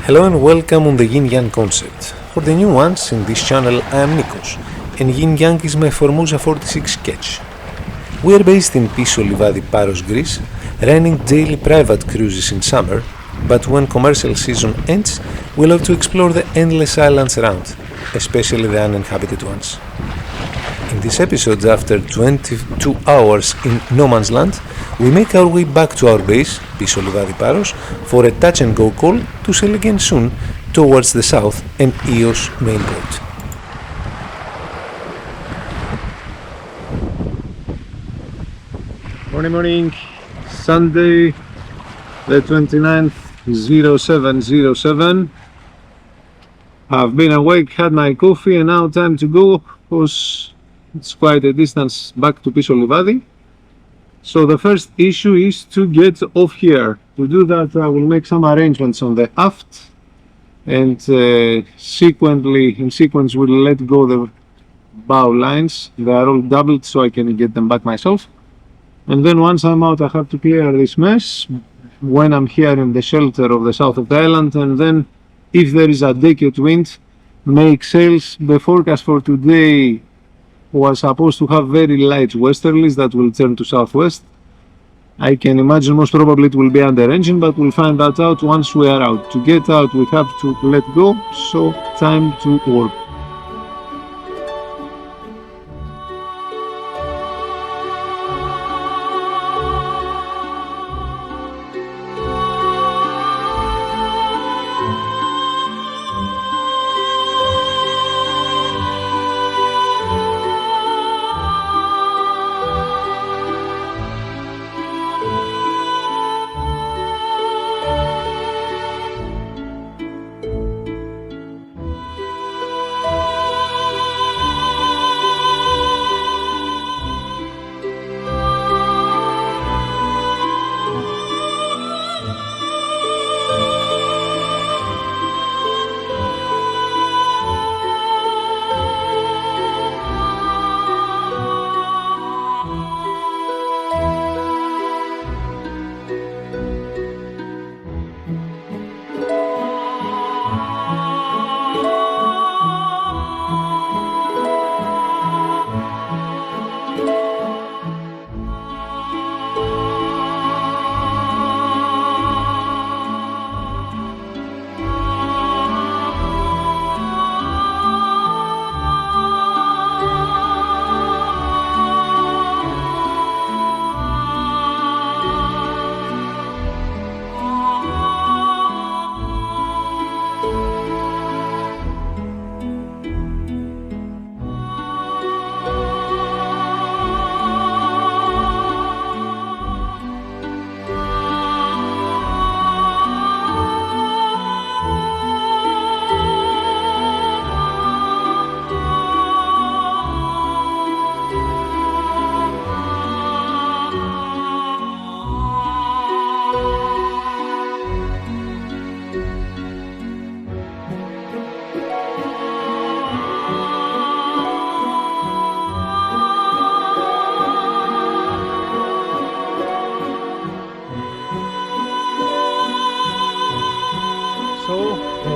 Hello and welcome on the Yin Yang Concept. For the new ones, in this channel I am Nikos, and Yin Yang is my Formosa 46 sketch. We are based in Piso Livadi, Paros, Greece, running daily private cruises in summer, but when commercial season ends, we love to explore the endless islands around, especially the uninhabited ones. In this episode, after 22 hours in no man's land, we make our way back to our base, Piso Livadi Paros, for a touch and go call to sail again soon towards the south and Ios main port. Morning, Sunday the 29th, 0707. I've been awake, had my coffee, and now time to go because it's quite a distance back to Piso Livadi. So the first issue is to get off here. To do that, I will make some arrangements on the aft, and in sequence we'll let go the bow lines. They are all doubled so I can get them back myself. And then once I'm out, I have to clear this mess when I'm here in the shelter of the south of the island, and then if there is a decade wind, make sails. The forecast for today was supposed to have very light westerlies that will turn to southwest. I can imagine most probably it will be under engine, but we'll find that out once we are out. To get out we have to let go, so time to work.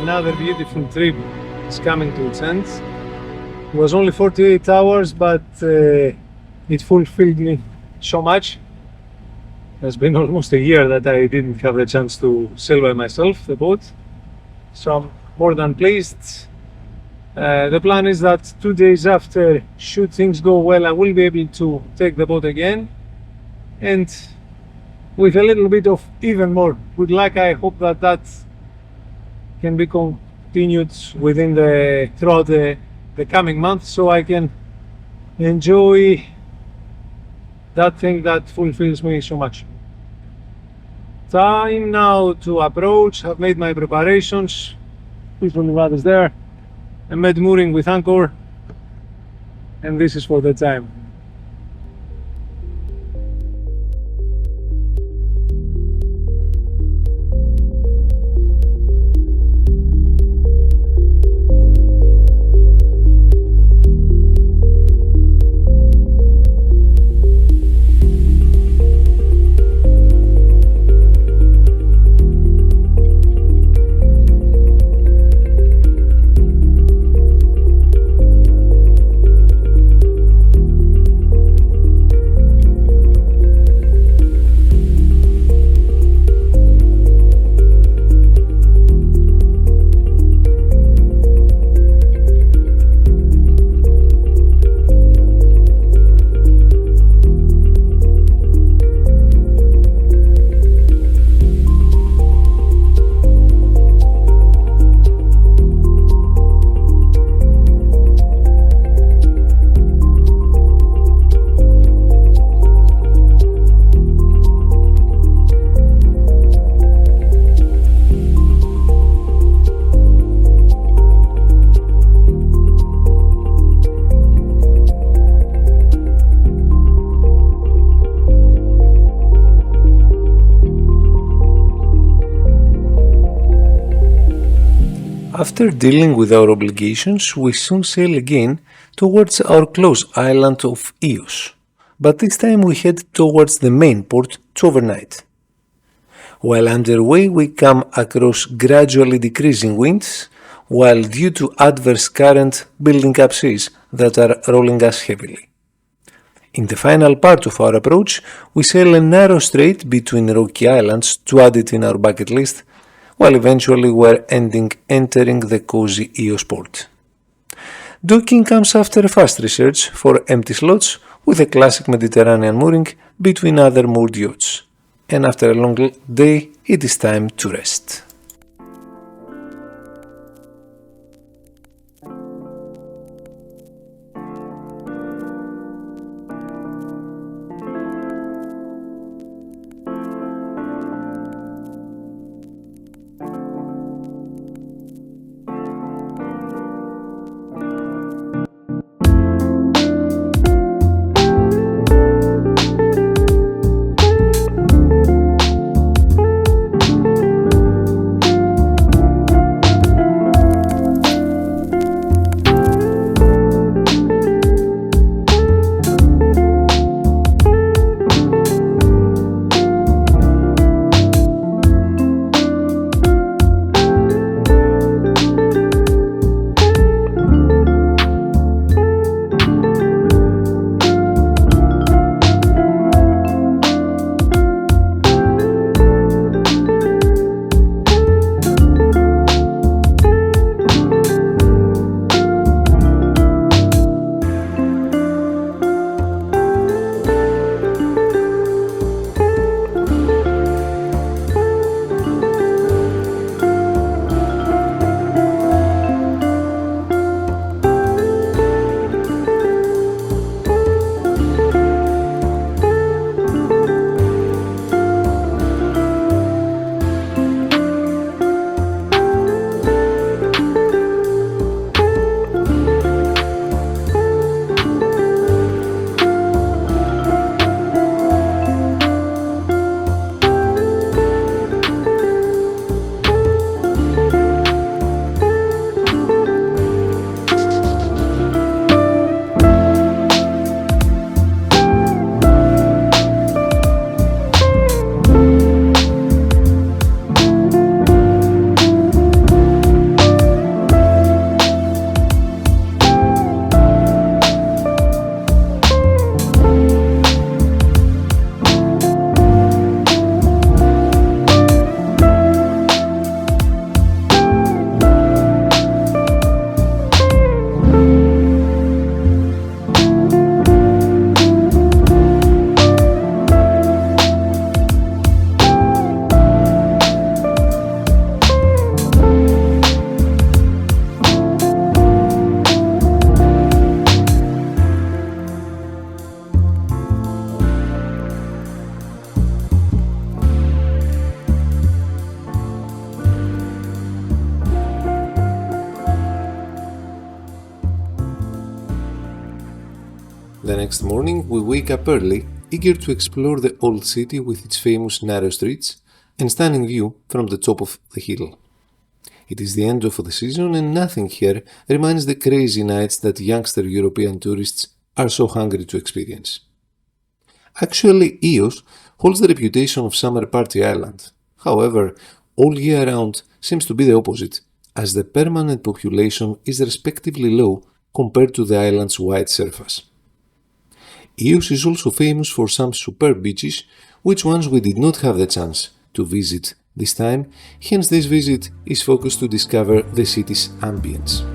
Another beautiful trip is coming to its end. It was only 48 hours, but it fulfilled me so much. It's been almost a year that I didn't have the chance to sail by myself the boat, so I'm more than pleased. The plan is that 2 days after, should things go well, I will be able to take the boat again, and with a little bit of even more good luck, I hope that can be continued throughout the coming months, so I can enjoy that thing that fulfills me so much. Time now to approach. I've made my preparations. Piso Livadi is there. I'm at mooring with anchor, and this is for the time. After dealing with our obligations, we soon sail again towards our close island of Ios, but this time we head towards the main port to overnight. While underway we come across gradually decreasing winds, while due to adverse current building up seas that are rolling us heavily. In the final part of our approach, we sail a narrow strait between rocky islands to add it in our bucket list, while eventually we're entering the cozy Ios port. Docking comes after a fast research for empty slots with a classic Mediterranean mooring between other moored yachts. And after a long day, it is time to rest. The next morning we wake up early, eager to explore the old city with its famous narrow streets and stunning view from the top of the hill. It is the end of the season and nothing here reminds the crazy nights that youngster European tourists are so hungry to experience. Actually, Ios holds the reputation of summer party island. However, all year round seems to be the opposite, as the permanent population is respectively low compared to the island's wide surface. Ios is also famous for some superb beaches, which ones we did not have the chance to visit this time, hence this visit is focused to discover the city's ambience.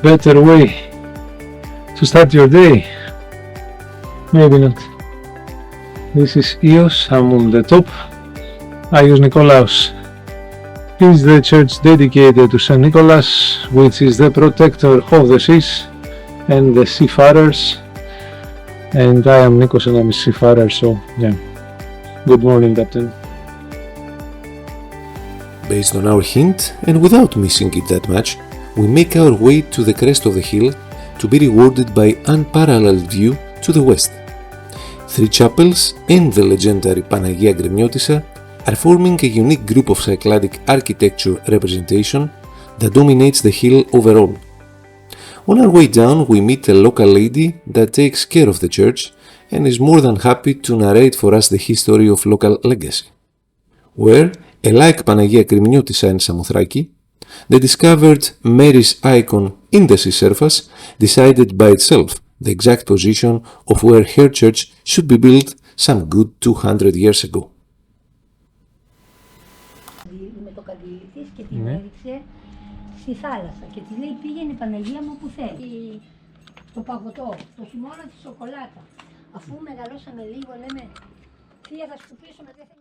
better way to start your day? Maybe not. This is Eos, I'm on the top. Άγιος Νικόλαος is the church dedicated to Saint Nicholas, which is the protector of the seas and the seafarers. And I am Nikos and I'm a seafarer, so yeah. Good morning, Captain. Based on our hint, and without missing it that much, we make our way to the crest of the hill to be rewarded by unparalleled view to the west. 3 chapels and the legendary Panagia Gremniotissa are forming a unique group of Cycladic architecture representation that dominates the hill overall. On our way down, we meet a local lady that takes care of the church and is more than happy to narrate for us the history of local legacy. Where, like Panagia Gremniotissa and Samothraki, the discovered Mary's icon in the sea surface decided by itself the exact position of where her church should be built some good 200 years ago. Με το καντήλι της και την έριξε στη θάλασσα και της λέει πήγαινε η Παναγία μου που θέλει. Το παγωτό, το χειμώνα τη σοκολάτα. Αφού μεγαλώσαμε λίγο λέμε θεία θα σκουπίσουμε δεν θα...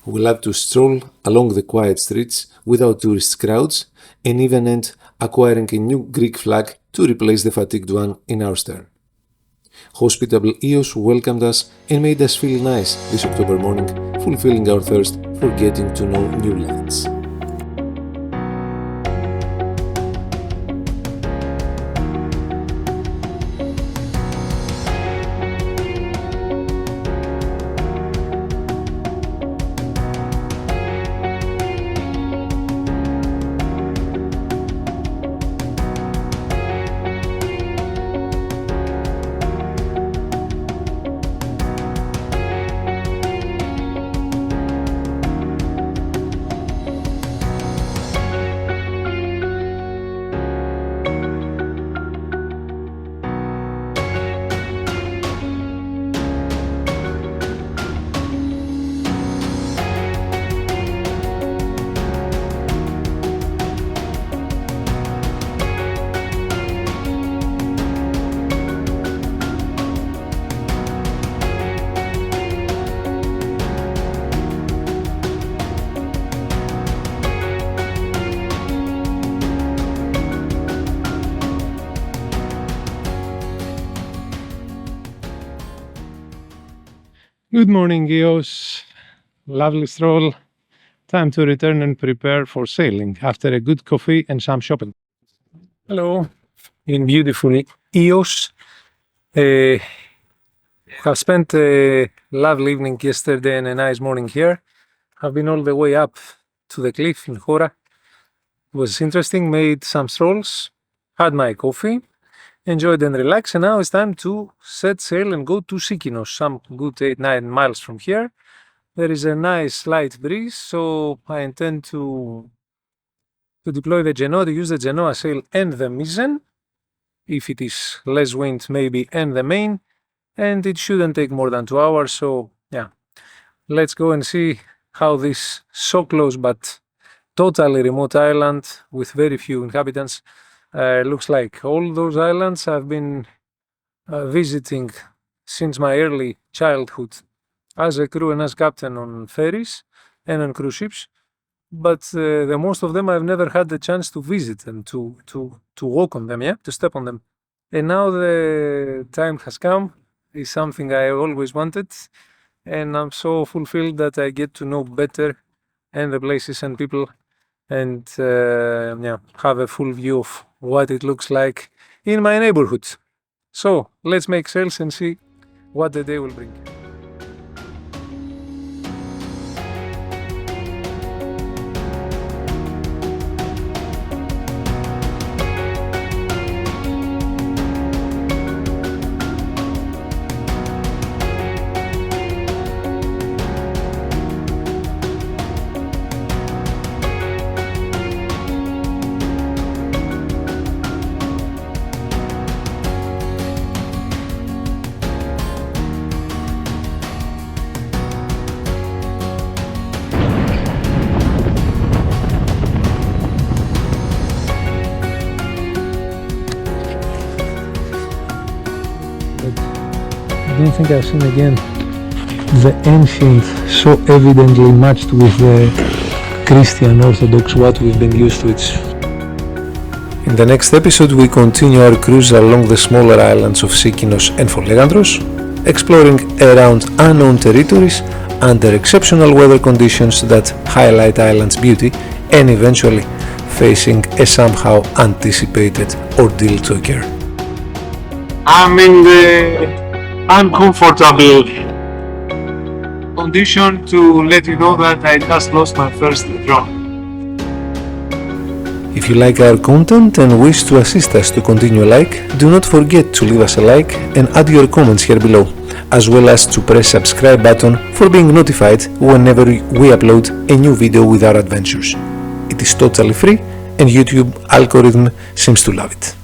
We love to stroll along the quiet streets without tourist crowds and even end acquiring a new Greek flag to replace the fatigued one in our stern. Hospitable Eos welcomed us and made us feel nice this October morning, fulfilling our thirst for getting to know new lands. Good morning, Eos. Lovely stroll. Time to return and prepare for sailing after a good coffee and some shopping. Hello, in beautiful Eos. Have spent a lovely evening yesterday and a nice morning here. I've been all the way up to the cliff in Hora. It was interesting, made some strolls, had my coffee, enjoyed and relaxed, and now it's time to set sail and go to Sikinos, some good 8-9 miles from here. There is a nice light breeze, so I intend to deploy the genoa, to use the genoa sail and the mizzen, if it is less wind maybe, and the main, and it shouldn't take more than 2 hours, so yeah. Let's go and see how this so close but totally remote island with very few inhabitants looks like. All those islands I've been visiting since my early childhood as a crew and as captain on ferries and on cruise ships, but the most of them I've never had the chance to visit and to walk on them, to step on them. And now the time has come. It's something I always wanted, and I'm so fulfilled that I get to know better and the places and people, and have a full view of what it looks like in my neighborhood. So let's make sails and see what the day will bring. but I don't think I've seen again the ancient so evidently matched with the Christian Orthodox what we've been used to. In the next episode we continue our cruise along the smaller islands of Sikinos and Folegandros, exploring around unknown territories under exceptional weather conditions that highlight island's beauty and eventually facing a somehow anticipated ordeal to occur. I'm in the uncomfortable condition to let you know that I just lost my first drone. If you like our content and wish to assist us to continue alike, do not forget to leave us a like and add your comments here below, as well as to press subscribe button for being notified whenever we upload a new video with our adventures. It is totally free and YouTube algorithm seems to love it.